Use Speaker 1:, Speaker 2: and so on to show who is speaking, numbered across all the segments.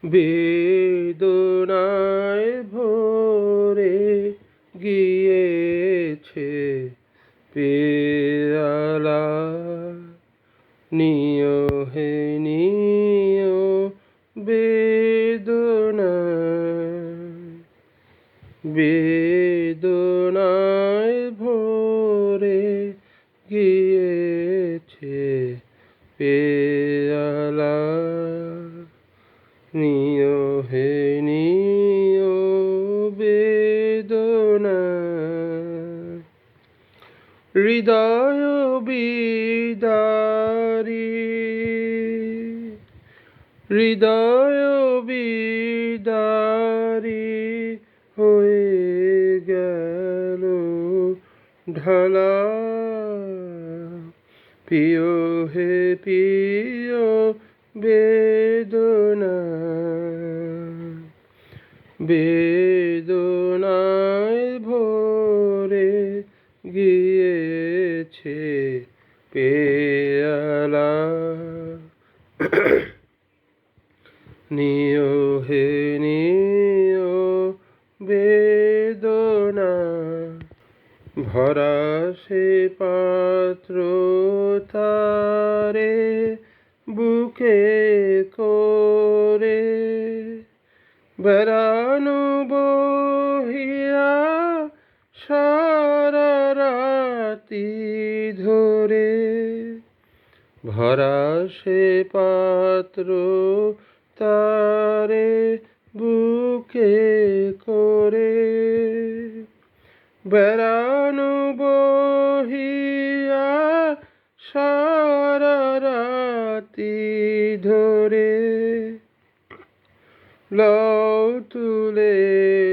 Speaker 1: বেদনায় ভরে গিয়েছে পেয়ালা। নিও হে নিও বেদনা, বেদনায় ভরে গিয়েছে পেয়ালা। নিও হে নিও বেদনা। হৃদয় বিদারী, হৃদয় বিদারী হয়ে গেল ঢালা। প্রিয় হে প্রিয় বেদনা, বেদনায় ভরে গিয়েছে পেয়ালা। নিও হে নিও বেদনা। ভরা সে পাত্র তারে বুকে করে, বেড়ানো বহিয়া সারা রাতি ধরে। ভরা সে পাত্র তারে বুকে করে, বেড়ানো বহিয়া সারা রাতি ধরে। লও তুলে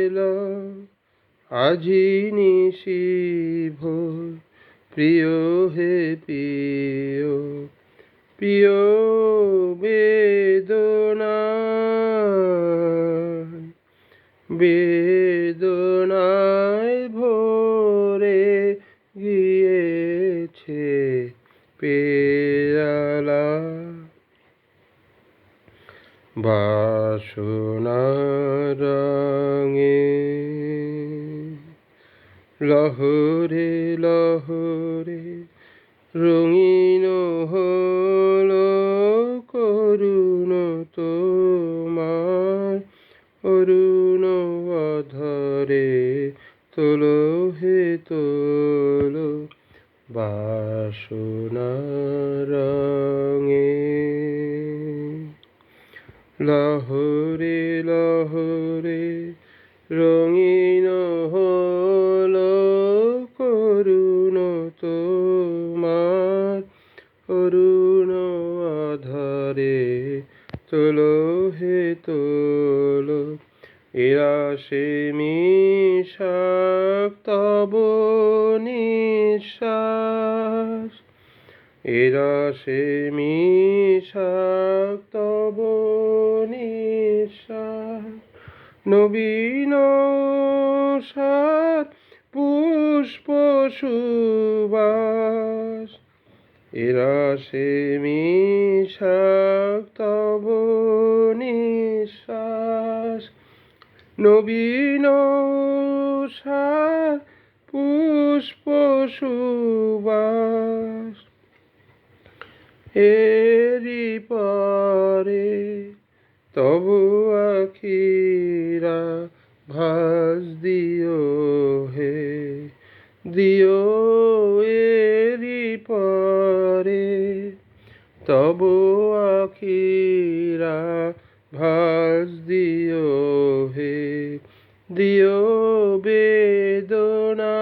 Speaker 1: লও আজি নিশি ভোর, প্রিয় হে প্রিয় প্রিয় বেদনা। বেদনায় ভরে গিয়েছে পেয়ালা। বাসনার রঙে লহরে লহরে রঙিন হলো করুণ তোমার অরুণ অধরে। তোলো হে তোলো বাসনার রঙে। লহরে লহরে রঙিন হলো করুণ তোমার অরুণ আধারে। তোলো হে তোলো এরাশে মিশাক তব নিঃশ্বাস, এরাশে মিশাক তব নিঃশ্বাস। নবীন সাত পুষ্প সুবাস, এরাশে মিশাক তব নিঃশ্বাস। নবীন সাত পুষ্প সুবাস। এরি পরে তবু আখিরা ভাস দিও হে দিও। এরি পরে তবু আখিরা ভাস দিও হে দিও বেদনা।